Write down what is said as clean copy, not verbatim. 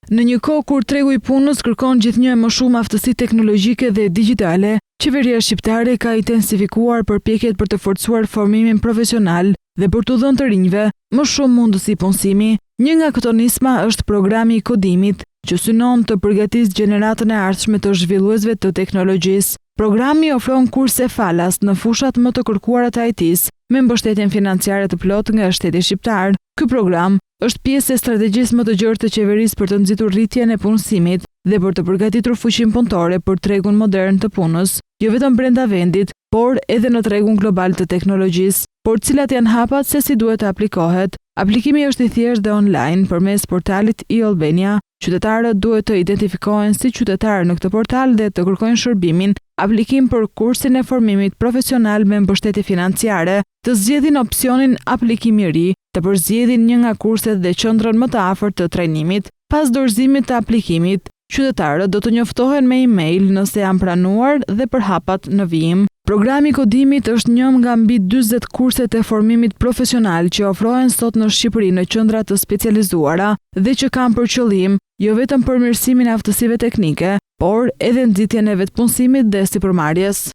Në një kohë kur tregu i punës kërkon gjithnjë më shumë aftësi teknologjike dhe digjitale, qeveria shqiptare ka intensifikuar përpjekjet për të forcuar formimin profesional dhe për të dhënë të rinjve më shumë mundësi punësimi. Një nga këto nisma është programi i kodimit, që synon të përgatisë gjeneratën e ardhshme të zhvilluesve të teknologjisë. Programi ofron kurse falas në fushat më të kërkuara të IT-s, me mbështetjen financiare të plotë nga shteti shqiptar. Ky program është pjesë e strategjisë më të gjerë të qeverisë për të nxitur rritjen e punësimit dhe për të përgatitur fuqinë punëtore për tregun modern të punës, jo vetëm brenda vendit, por edhe në tregun global të teknologjisë. Por cilat janë hapat se si duhet të aplikohet? Aplikimi është i thjeshtë dhe online përmes portalit e-Albania. Qytetarët duhet të identifikohen si qytetarë në këtë portal dhe të kërkojnë shërbimin, aplikim për kursin e formimit profesional me mbështetje financiare, të zgjedhin opsionin aplikim i ri, të përzgjedhin një nga kurset dhe qendrën më të afërt të trajnimit. Pas dorëzimit të aplikimit, qytetarët do të njoftohen me email nëse janë pranuar dhe për hapat në vijim. Programi i kodimit është një nga mbi 40 kurset e formimit profesional që ofrohen sot në Shqipëri në qendra të specializuara dhe që kanë për qëllim jo vetëm përmirësimin e aftësive teknike, por edhe nxitjen e vetpunësimit dhe sipërmarrjes.